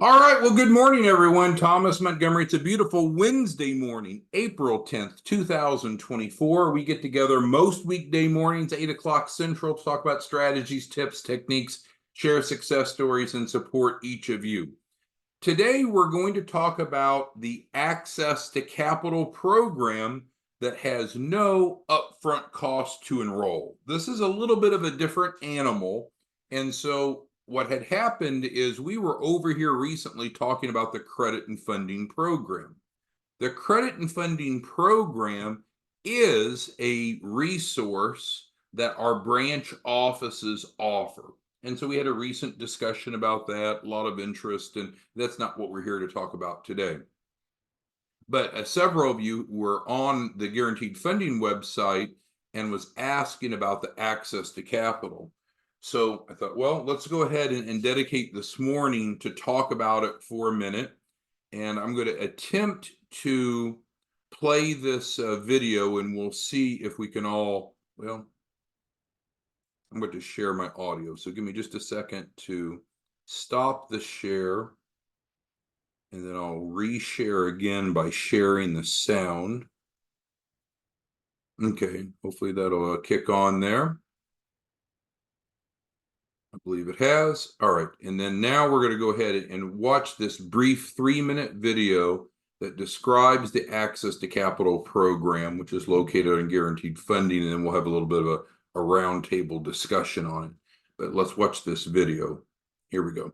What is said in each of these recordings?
All right, well, good morning, everyone. Thomas Montgomery. It's a beautiful Wednesday morning, April 10th, 2024. We get together most weekday mornings, 8 o'clock Central, to talk about strategies, tips, techniques, share success stories, and support each of you. Today, we're going to talk about the Access to Capital program that has no upfront cost to enroll. This is a little bit of a different animal, and so what had happened is we were over here recently talking about the credit and funding program. The credit and funding program is a resource that our branch offices offer. And so we had a recent discussion about that, a lot of interest, and that's not what we're here to talk about today. But several of you were on the Guaranteed Funding website and was asking about the access to capital. So I thought, well, let's go ahead and dedicate this morning to talk about it for a minute. And I'm going to attempt to play this video, and we'll see if we can all, well, I'm going to share my audio. So give me just a second to stop the share, and then I'll reshare again by sharing the sound. Okay, hopefully that'll kick on there. I believe it has. All right, and then now we're going to go ahead and watch this brief 3-minute video that describes the Access to Capital program, which is located on Guaranteed Funding, and then we'll have a little bit of a roundtable discussion on it. But let's watch this video. Here we go.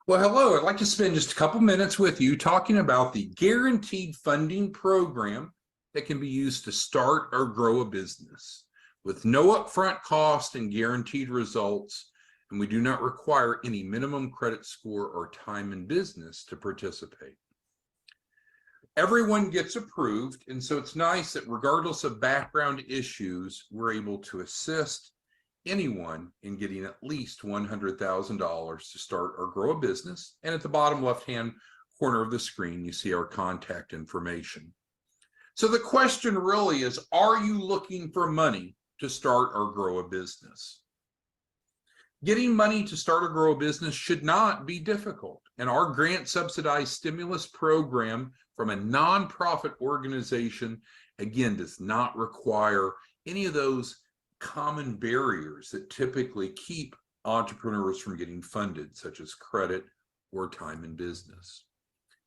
Well, hello. I'd like to spend just a couple minutes with you talking about the Guaranteed Funding program that can be used to start or grow a business with no upfront cost and guaranteed results, and we do not require any minimum credit score or time in business to participate. Everyone gets approved, and so it's nice that regardless of background issues, we're able to assist anyone in getting at least $100,000 to start or grow a business. And at the bottom left-hand corner of the screen, you see our contact information. So the question really is, are you looking for money to start or grow a business? Getting money to start or grow a business should not be difficult. And our grant subsidized stimulus program from a nonprofit organization, again, does not require any of those common barriers that typically keep entrepreneurs from getting funded, such as credit or time in business.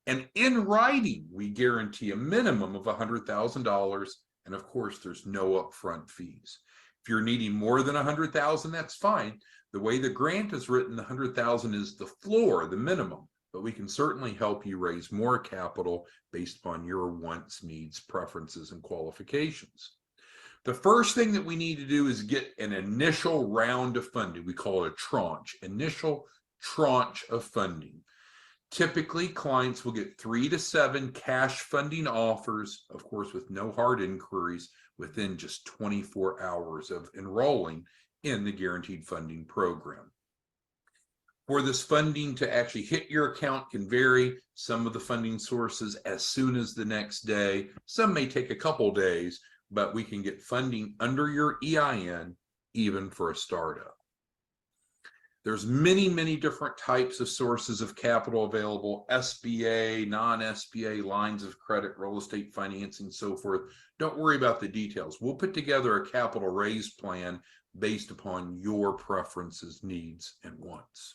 And in writing, we guarantee a minimum of $100,000. And of course, there's no upfront fees. If you're needing more than $100,000, that's fine. The way the grant is written, the $100,000 is the floor, the minimum, but we can certainly help you raise more capital based upon your wants, needs, preferences, and qualifications. The first thing that we need to do is get an initial round of funding. We call it a tranche, initial tranche of funding. Typically, clients will get 3 to 7 cash funding offers, of course, with no hard inquiries, within just 24 hours of enrolling in the Guaranteed Funding program. For this funding to actually hit your account can vary. Some of the funding sources as soon as the next day. Some may take a couple days, but we can get funding under your EIN even for a startup. There's many different types of sources of capital available: SBA, non-SBA, lines of credit, real estate financing, so forth. Don't worry about the details. We'll put together a capital raise plan based upon your preferences, needs, and wants.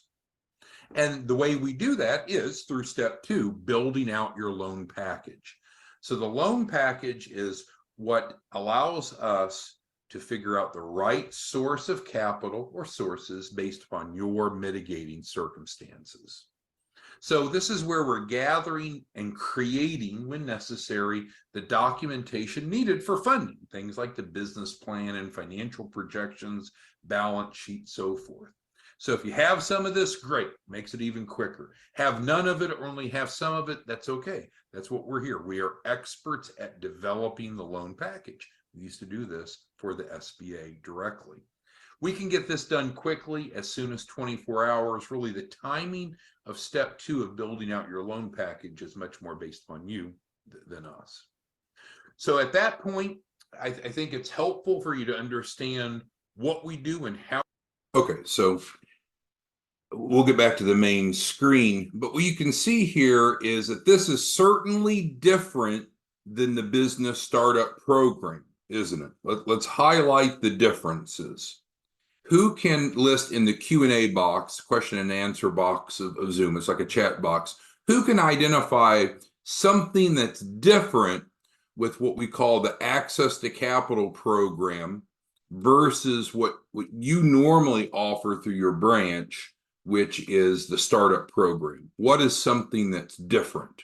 And the way we do that is through step 2, building out your loan package. So the loan package is what allows us to figure out the right source of capital or sources based upon your mitigating circumstances. So this is where we're gathering and creating, when necessary, the documentation needed for funding, things like the business plan and financial projections, balance sheet, so forth. So if you have some of this, great, makes it even quicker. Have none of it or only have some of it, that's okay. That's what we're here. We are experts at developing the loan package. We used to do this for the SBA directly. We can get this done quickly, as soon as 24 hours. Really, the timing of step 2 of building out your loan package is much more based upon you than us. So at that point, I think it's helpful for you to understand what we do and how. Okay, so we'll get back to the main screen, but what you can see here is that this is certainly different than the business startup program, isn't it? Let's highlight the differences. Who can list in the Q&A box, question and answer box of Zoom, it's like a chat box, who can identify something that's different with what we call the access to capital program versus what you normally offer through your branch, which is the startup program? What is something that's different?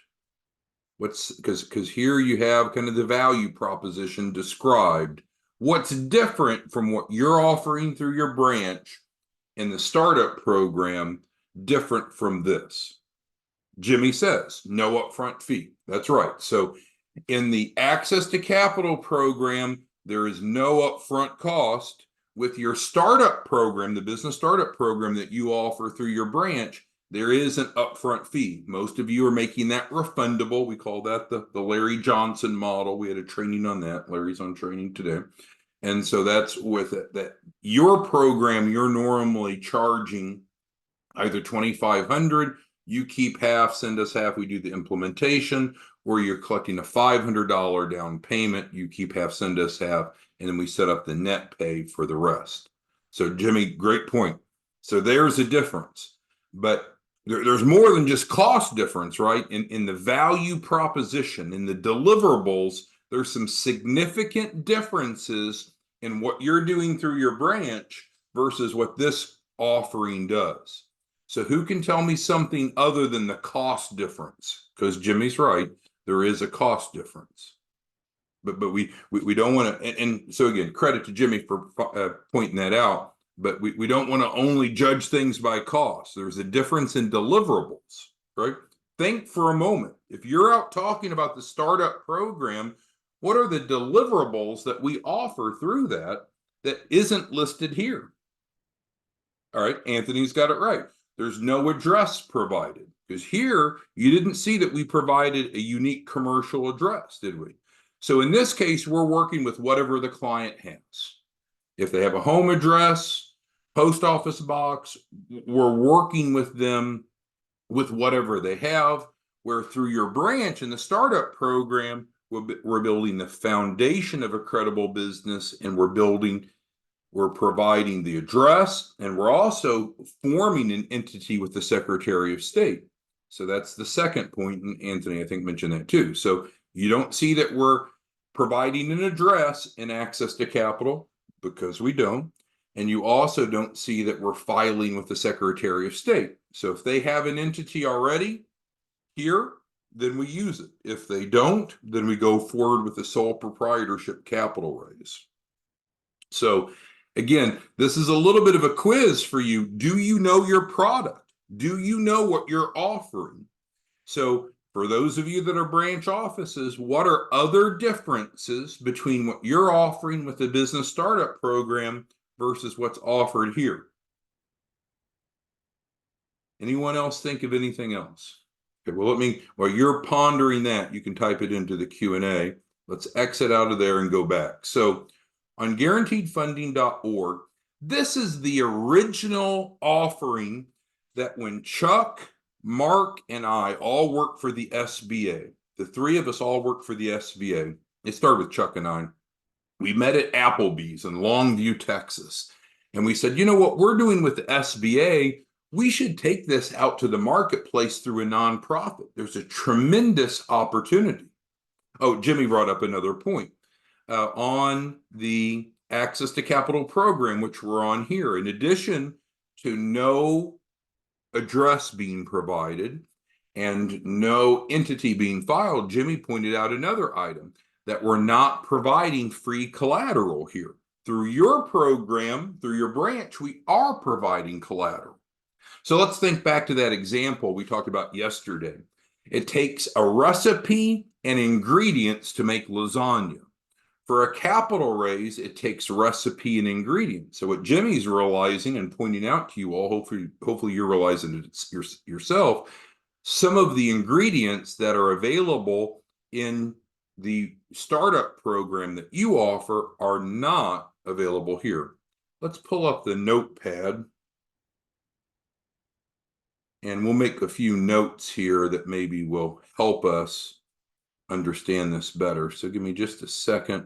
Because here you have kind of the value proposition described. What's different from what you're offering through your branch in the startup program, different from this? Jimmy says no upfront fee. That's right. So in the access to capital program, there is no upfront cost. With your startup program, the business startup program that you offer through your branch, there is an upfront fee. Most of you are making that refundable. We call that the Larry Johnson model. We had a training on that. Larry's on training today. And so that's with it, that your program, you're normally charging either $2,500, you keep half, send us half, we do the implementation, or you're collecting a $500 down payment, you keep half, send us half, and then we set up the net pay for the rest. So Jimmy, great point. So there's a difference, but there's more than just cost difference, right? In the value proposition, in the deliverables, there's some significant differences in what you're doing through your branch versus what this offering does. So who can tell me something other than the cost difference? Because Jimmy's right, there is a cost difference. But we don't want to, and so again, credit to Jimmy for pointing that out, but we don't want to only judge things by cost. There's a difference in deliverables, right? Think for a moment. If you're out talking about the startup program, what are the deliverables that we offer through that isn't listed here? All right, Anthony's got it right. There's no address provided, because here you didn't see that we provided a unique commercial address, did we? So in this case, we're working with whatever the client has. If they have a home address, post office box, we're working with them with whatever they have, where through your branch in the startup program, we're building the foundation of a credible business, and we're providing the address, and we're also forming an entity with the Secretary of State. So that's the second point, and Anthony, I think, mentioned that too. So you don't see that we're providing an address in access to capital, because we don't. And you also don't see that we're filing with the Secretary of State. So if they have an entity already here, then we use it. If they don't, then we go forward with the sole proprietorship capital raise. So again, this is a little bit of a quiz for you. Do you know your product? Do you know what you're offering? So for those of you that are branch offices, what are other differences between what you're offering with the business startup program versus what's offered here? Anyone else think of anything else? Okay, well, while you're pondering that, you can type it into the Q&A. Let's exit out of there and go back. So on guaranteedfunding.org, this is the original offering that when Chuck, Mark, and I all work for the SBA, the three of us all work for the SBA. It started with Chuck and I. We met at Applebee's in Longview, Texas. And we said, you know what we're doing with the SBA, we should take this out to the marketplace through a nonprofit. There's a tremendous opportunity. Oh, Jimmy brought up another point. On the access to capital program, which we're on here, in addition to no address being provided and no entity being filed, Jimmy pointed out another item, that we're not providing free collateral here. Through your program, through your branch, we are providing collateral. So let's think back to that example we talked about yesterday. It takes a recipe and ingredients to make lasagna. For a capital raise, it takes recipe and ingredients. So what Jimmy's realizing and pointing out to you all, hopefully you're realizing it yourself, some of the ingredients that are available in the startup program that you offer are not available here. Let's pull up the notepad. And we'll make a few notes here that maybe will help us understand this better. So give me just a second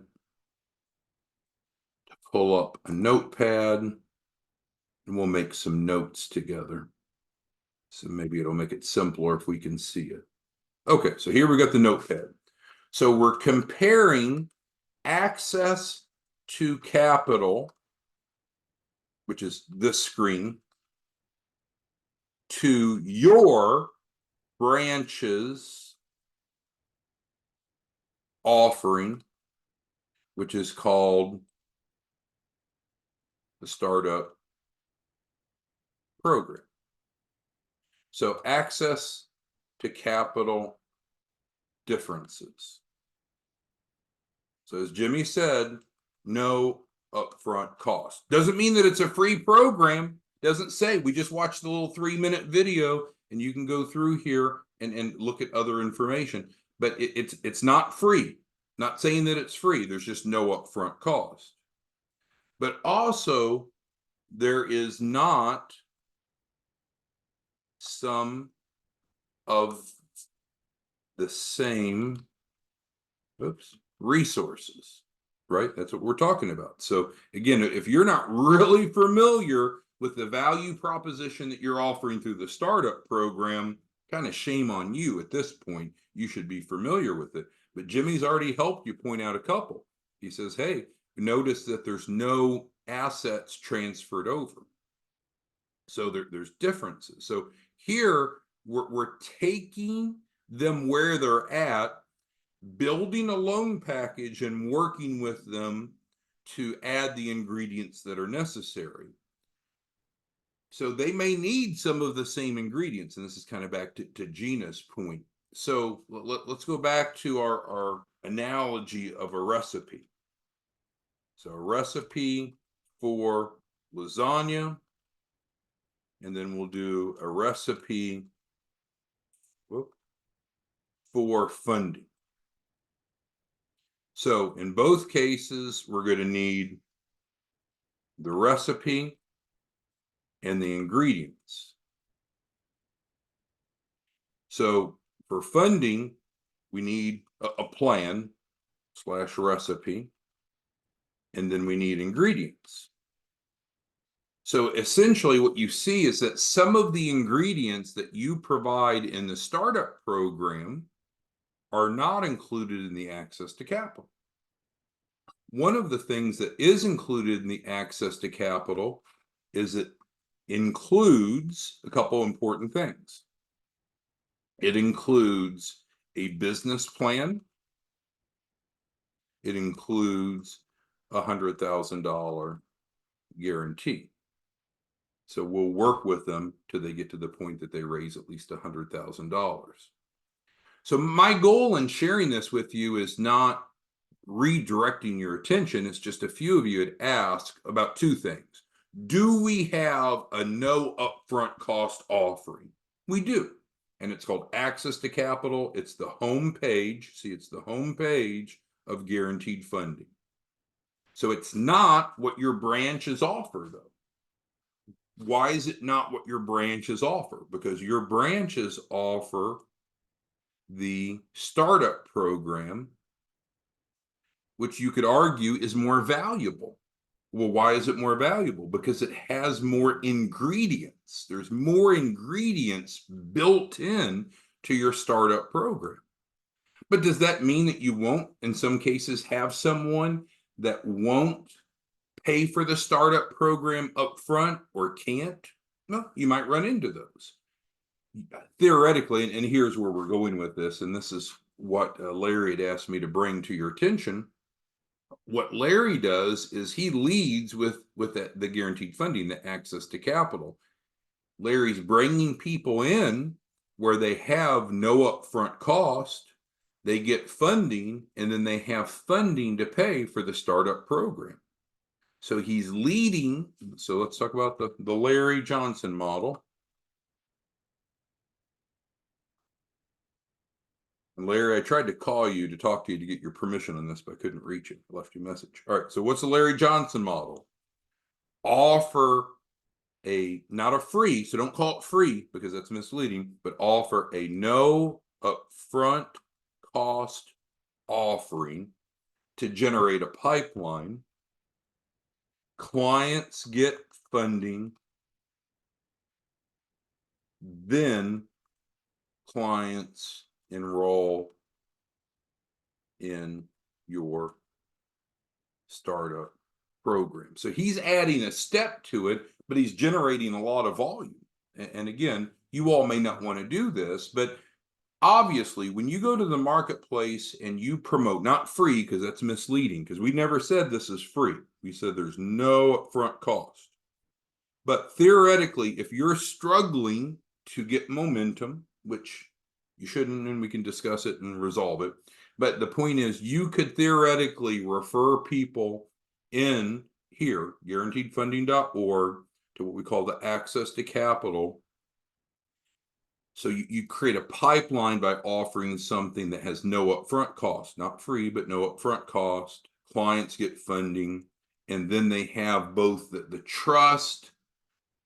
to pull up a notepad, and we'll make some notes together. So maybe it'll make it simpler if we can see it. Okay, so here we got the notepad. So we're comparing access to capital, which is this screen, to your branch's offering, which is called the startup program. So access to capital differences. So as Jimmy said, no upfront cost. Doesn't mean that it's a free program. Doesn't say. We just watched the little 3-minute video and you can go through here and look at other information. But it's not free. Not saying that it's free. There's just no upfront cost. But also, there is not some of the same resources, right? That's what we're talking about. So again, if you're not really familiar with the value proposition that you're offering through the startup program, kind of shame on you at this point. You should be familiar with it. But Jimmy's already helped you point out a couple. He says, hey, notice that there's no assets transferred over. So there's differences. So here we're taking them where they're at, building a loan package and working with them to add the ingredients that are necessary. So they may need some of the same ingredients. And this is kind of back to Gina's point. So let's go back to our analogy of a recipe. So a recipe for lasagna, and then we'll do a recipe for funding. So in both cases, we're going to need the recipe and the ingredients. So for funding, we need a plan / recipe, and then we need ingredients. So essentially what you see is that some of the ingredients that you provide in the startup program are not included in the access to capital. One of the things that is included in the access to capital is it includes a couple important things. It includes a business plan. It includes a $100,000 guarantee. So we'll work with them till they get to the point that they raise at least $100,000. So my goal in sharing this with you is not redirecting your attention. It's just a few of you had asked about two things. Do we have a no upfront cost offering? We do. And it's called Access to Capital. It's the home page. See, it's the home page of guaranteed funding. So it's not what your branches offer, though. Why is it not what your branches offer? Because your branches offer the startup program, which you could argue is more valuable. Well, why is it more valuable? Because it has more ingredients. There's more ingredients built in to your startup program. But does that mean that you won't, in some cases, have someone that won't pay for the startup program up front or can't? No, you might run into those. Theoretically, and here's where we're going with this, and this is what Larry had asked me to bring to your attention. What Larry does is he leads with the guaranteed funding, the access to capital. Larry's bringing people in where they have no upfront cost, they get funding, and then they have funding to pay for the startup program. So he's leading. So let's talk about the Larry Johnson model. And Larry, I tried to call you to talk to you to get your permission on this, but I couldn't reach you. I left you a message. All right. So what's the Larry Johnson model? Offer not a free, so don't call it free because that's misleading, but offer a no upfront cost offering to generate a pipeline. Clients get funding, then clients enroll in your startup program. So he's adding a step to it, but he's generating a lot of volume. And again, you all may not want to do this, but obviously when you go to the marketplace and you promote, not free, because that's misleading, because we never said this is free. We said there's no upfront cost. But theoretically, if you're struggling to get momentum, which you shouldn't, and we can discuss it and resolve it. But the point is, you could theoretically refer people in here, guaranteedfunding.org, to what we call the access to capital. So you create a pipeline by offering something that has no upfront cost, not free, but no upfront cost. Clients get funding, and then they have both the trust,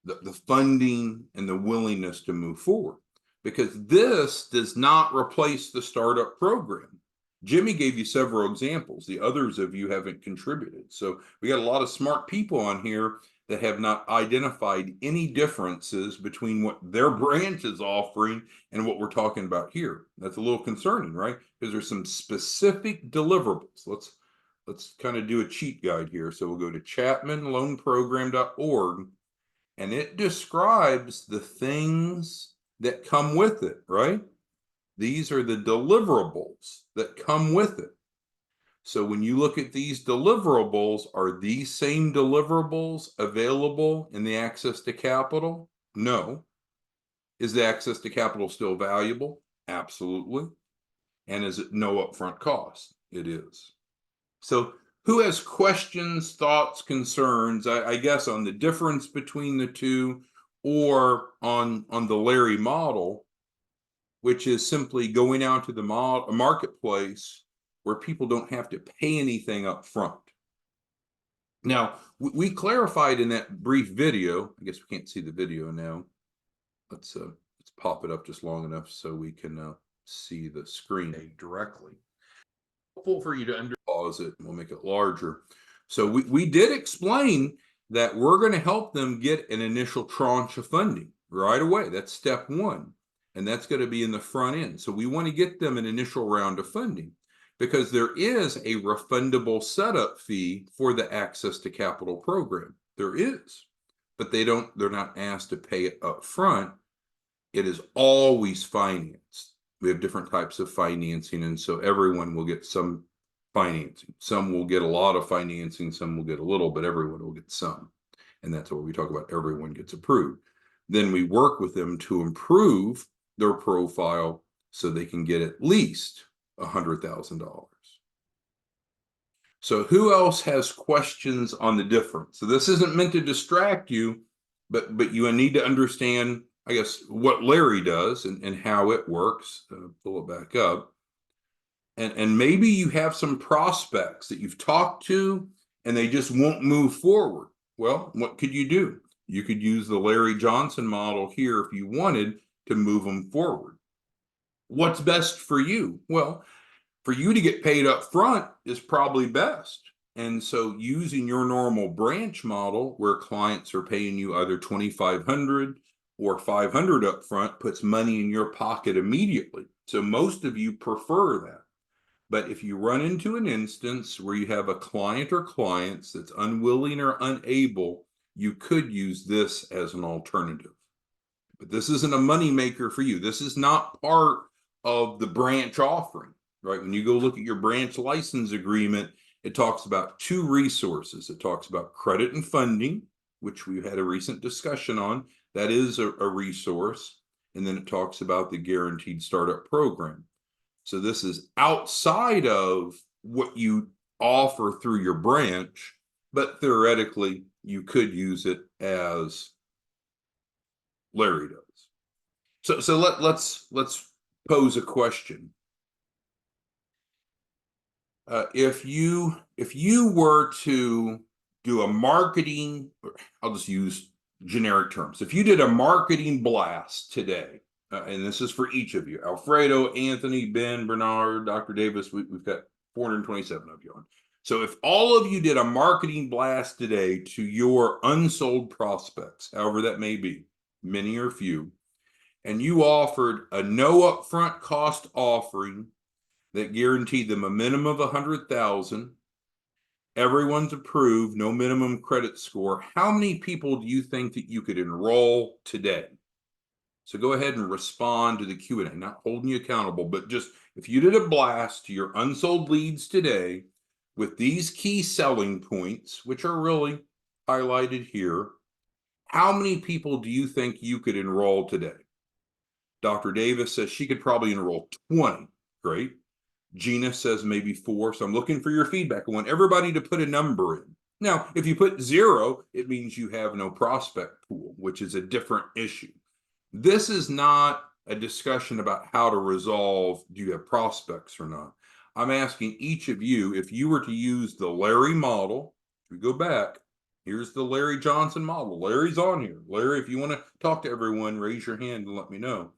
the funding, and the willingness to move forward. Because this does not replace the startup program. Jimmy gave you several examples. The others of you haven't contributed. So we got a lot of smart people on here that have not identified any differences between what their branch is offering and what we're talking about here. That's a little concerning, right? Because there's some specific deliverables. Let's kind of do a cheat guide here. So we'll go to chapmanloanprogram.org, and it describes the things that come with it, right? These are the deliverables that come with it. So when you look at these deliverables, are these same deliverables available in the access to capital? No. Is the access to capital still valuable? Absolutely. And is it no upfront cost? It is. So who has questions, thoughts, concerns, I guess, on the difference between the two, or on the Larry model, which is simply going out to the marketplace where people don't have to pay anything up front? Now, we clarified in that brief video. I guess we can't see the video now. Let's pop it up just long enough so we can see the screen directly. Helpful for you to pause it, and we'll make it larger. So we did explain that we're going to help them get an initial tranche of funding right away. That's step one. And that's going to be in the front end. So we want to get them an initial round of funding, because there is a refundable setup fee for the access to capital program. There is, but they're not asked to pay it up front. It is always financed. We have different types of financing, and so everyone will get some financing. Some will get a lot of financing, some will get a little, but everyone will get some. And that's what we talk about, everyone gets approved. Then we work with them to improve their profile so they can get at least $100,000. So who else has questions on the difference? So this isn't meant to distract you, but you need to understand, I guess, what Larry does and how it works. Pull it back up. And maybe you have some prospects that you've talked to and they just won't move forward. Well, what could you do? You could use the Larry Johnson model here if you wanted to move them forward. What's best for you? Well, for you to get paid up front is probably best. And so using your normal branch model where clients are paying you either $2,500 or $500 up front puts money in your pocket immediately. So most of you prefer that. But if you run into an instance where you have a client or clients that's unwilling or unable, you could use this as an alternative. But this isn't a moneymaker for you. This is not part of the branch offering, right? When you go look at your branch license agreement, it talks about two resources. It talks about credit and funding, which we've had a recent discussion on. That is a resource. And then it talks about the guaranteed startup program. So this is outside of what you offer through your branch, but theoretically you could use it as Larry does. So let's pose a question. If you were to do a marketing, I'll just use generic terms. If you did a marketing blast today, and this is for each of you, Alfredo, Anthony, Ben, Bernard, Dr. Davis, we've got 427 of you on. So if all of you did a marketing blast today to your unsold prospects, however that may be, many or few, and you offered a no upfront cost offering that guaranteed them a minimum of 100,000, everyone's approved, no minimum credit score, how many people do you think that you could enroll today? So go ahead and respond to the Q&A, not holding you accountable, but just if you did a blast to your unsold leads today with these key selling points, which are really highlighted here, how many people do you think you could enroll today? Dr. Davis says she could probably enroll 20. Great. Gina says maybe 4. So I'm looking for your feedback. I want everybody to put a number in. Now, if you put 0, it means you have no prospect pool, which is a different issue. This is not a discussion about how to resolve, do you have prospects or not? I'm asking each of you, if you were to use the Larry model, if we go back, here's the Larry Johnson model. Larry's on here. Larry, if you want to talk to everyone, raise your hand and let me know.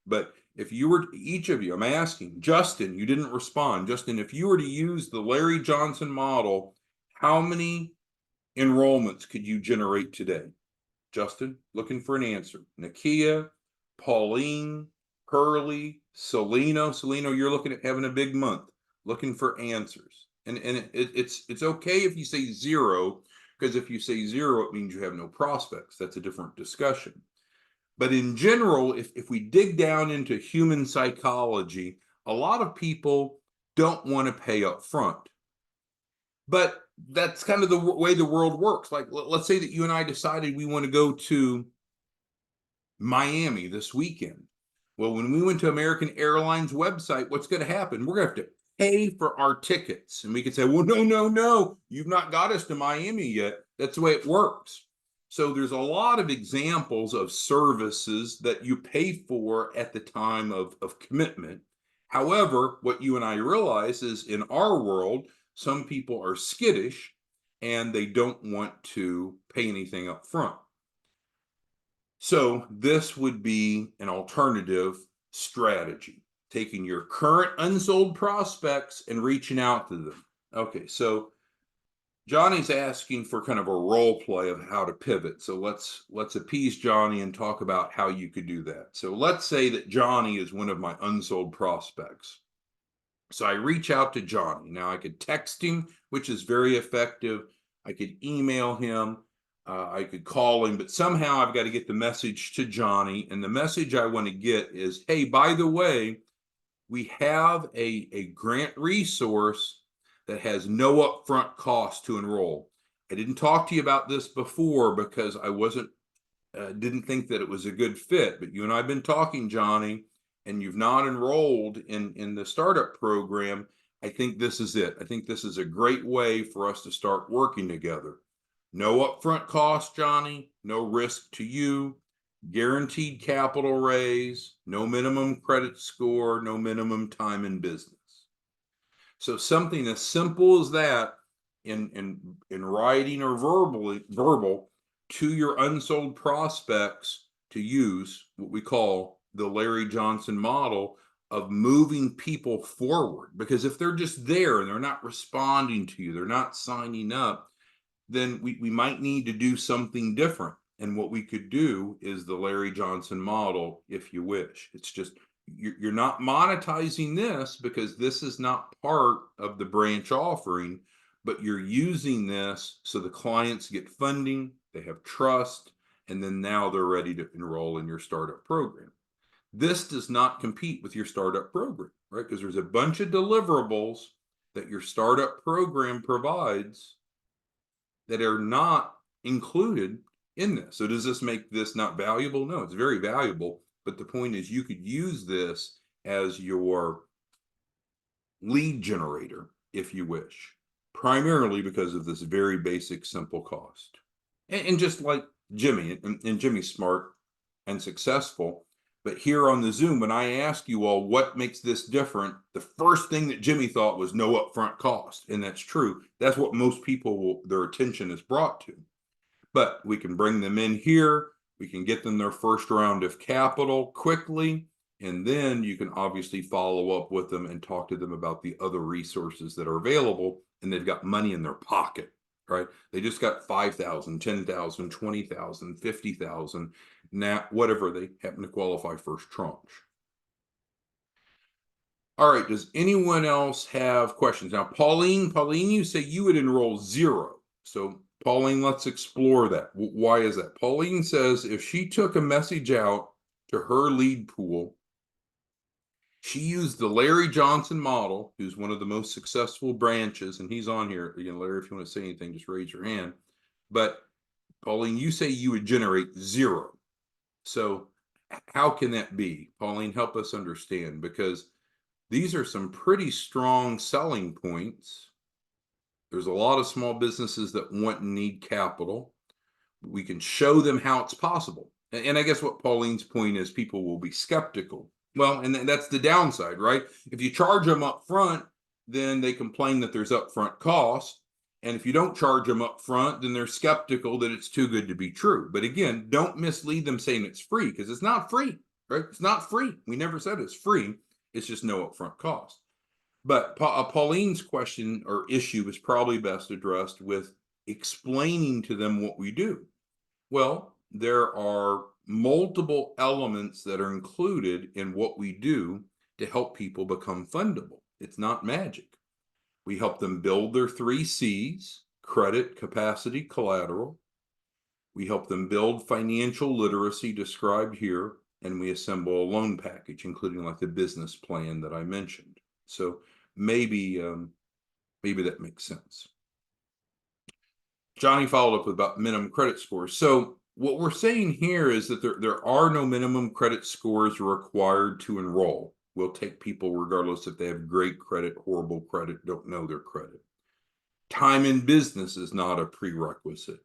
But if you were, each of you, I'm asking, Justin, you didn't respond. Justin, if you were to use the Larry Johnson model, how many enrollments could you generate today? Justin, looking for an answer. Nakia, Pauline, Hurley, Celino, you're looking at having a big month, looking for answers. And it's okay if you say 0, because if you say 0, it means you have no prospects. That's a different discussion. But in general, if we dig down into human psychology, a lot of people don't want to pay up front. But that's kind of the way the world works. Like, let's say that you and I decided we want to go to Miami this weekend. Well, when we went to American Airlines website, what's going to happen? We're going to have to pay for our tickets. And we could say, well, no, you've not got us to Miami yet. That's the way it works. So there's a lot of examples of services that you pay for at the time of commitment. However, what you and I realize is in our world, some people are skittish and they don't want to pay anything up front. So this would be an alternative strategy, taking your current unsold prospects and reaching out to them. Okay, so Johnny's asking for kind of a role play of how to pivot. So let's appease Johnny and talk about how you could do that. So let's say that Johnny is one of my unsold prospects. So I reach out to Johnny. Now I could text him, which is very effective. I could email him. I could call him, but somehow I've got to get the message to Johnny. And the message I want to get is, hey, by the way, we have a grant resource that has no upfront cost to enroll. I didn't talk to you about this before because I didn't think that it was a good fit, but you and I have been talking, Johnny, and you've not enrolled in the startup program. I think this is it. I think this is a great way for us to start working together. No upfront cost, Johnny, no risk to you, guaranteed capital raise, no minimum credit score, no minimum time in business. So something as simple as that in writing or verbal to your unsold prospects to use what we call the Larry Johnson model of moving people forward. Because if they're just there and they're not responding to you, they're not signing up, then we might need to do something different. And what we could do is the Larry Johnson model, if you wish. It's just, you're not monetizing this because this is not part of the branch offering, but you're using this so the clients get funding, they have trust, and then now they're ready to enroll in your startup program. This does not compete with your startup program, right? Because there's a bunch of deliverables that your startup program provides that are not included in this. So does this make this not valuable? No, it's very valuable. But the point is you could use this as your lead generator, if you wish, primarily because of this very basic, simple cost. And just like Jimmy, and Jimmy's smart and successful, but here on the Zoom, when I ask you all what makes this different, the first thing that Jimmy thought was no upfront cost. And that's true. That's what most people their attention is brought to. But we can bring them in here. We can get them their first round of capital quickly. And then you can obviously follow up with them and talk to them about the other resources that are available. And they've got money in their pocket, right? They just got 5,000, 10,000, 20,000, 50,000, now whatever they happen to qualify first tranche. All right, does anyone else have questions? Now, Pauline, you say you would enroll 0. So Pauline, let's explore that. Why is that? Pauline says if she took a message out to her lead pool, she used the Larry Johnson model, who's one of the most successful branches, and he's on here. Again, Larry, if you want to say anything, just raise your hand. But Pauline, you say you would generate 0. So how can that be? Pauline, help us understand, because these are some pretty strong selling points. There's a lot of small businesses that want and need capital. We can show them how it's possible. And I guess what Pauline's point is, people will be skeptical. Well, and that's the downside, right? If you charge them up front, then they complain that there's upfront cost. And if you don't charge them up front, then they're skeptical that it's too good to be true. But again, don't mislead them saying it's free, because it's not free, right? It's not free. We never said it's free. It's just no upfront cost. But Pauline's question or issue is probably best addressed with explaining to them what we do. Well, there are multiple elements that are included in what we do to help people become fundable. It's not magic. We help them build their 3 C's: credit, capacity, collateral. We help them build financial literacy described here, and we assemble a loan package, including like the business plan that I mentioned. So maybe that makes sense. Johnny followed up with about minimum credit scores. So what we're saying here is that there are no minimum credit scores required to enroll. We'll take people regardless if they have great credit, horrible credit, don't know their credit. Time in business is not a prerequisite.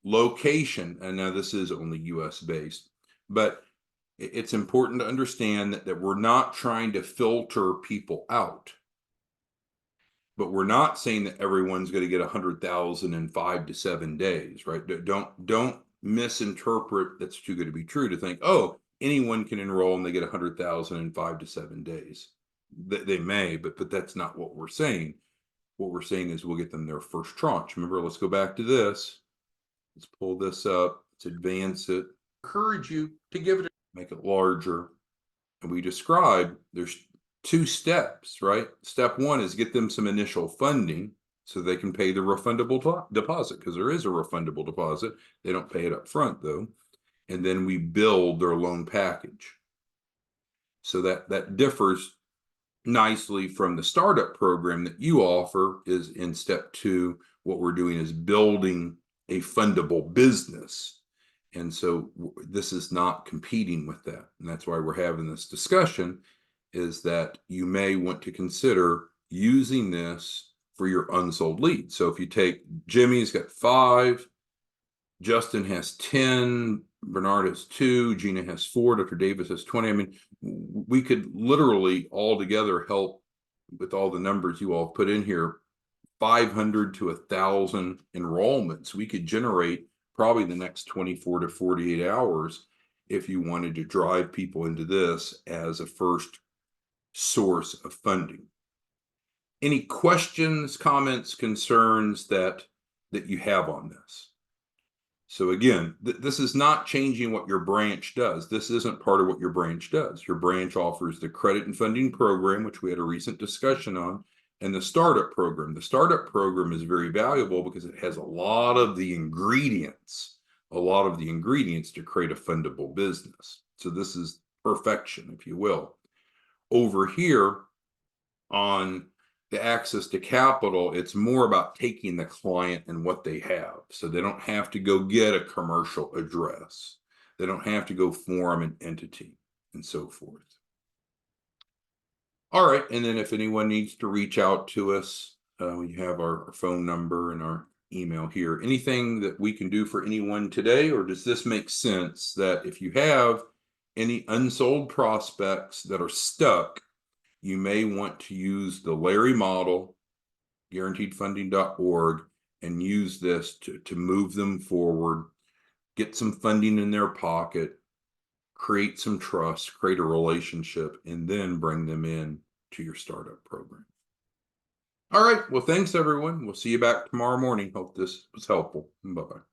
Location, and now this is only U.S. based, but it's important to understand that we're not trying to filter people out. But we're not saying that everyone's going to get 100,000 in 5 to 7 days, right? Don't misinterpret that's too good to be true to think, oh, anyone can enroll and they get 100,000 in 5 to 7 days. They may, but that's not what we're saying. What we're saying is we'll get them their first tranche. Remember, let's go back to this. Let's pull this up. Let's advance it. Encourage you to give it, make it larger. And we describe there's 2 steps, right? Step 1 is get them some initial funding so they can pay the refundable deposit, because there is a refundable deposit. They don't pay it up front though. And then we build their loan package. So that differs nicely from the startup program that you offer. Is in step 2, what we're doing is building a fundable business. And so this is not competing with that. And that's why we're having this discussion, is that you may want to consider using this for your unsold leads. So if you take Jimmy's got 5, Justin has 10, Bernard has 2, Gina has 4, Dr. Davis has 20. I mean, we could literally all together help with all the numbers you all put in here, 500 to 1,000 enrollments. We could generate probably the next 24 to 48 hours if you wanted to drive people into this as a first source of funding. Any questions, comments, concerns that you have on this? So again, this is not changing what your branch does. This isn't part of what your branch does. Your branch offers the credit and funding program, which we had a recent discussion on, and the startup program. The startup program is very valuable because it has a lot of the ingredients to create a fundable business. So this is perfection, if you will. Over here on the access to capital, it's more about taking the client and what they have. So they don't have to go get a commercial address. They don't have to go form an entity and so forth. All right. And then if anyone needs to reach out to us, we have our phone number and our email here. Anything that we can do for anyone today, or does this make sense that if you have any unsold prospects that are stuck, you may want to use the Larry model, guaranteedfunding.org, and use this to move them forward get some funding in their pocket, create some trust, create a relationship, and then bring them in to your startup program. All right. Well, thanks everyone. We'll see you back tomorrow morning. Hope this was helpful. Bye-bye.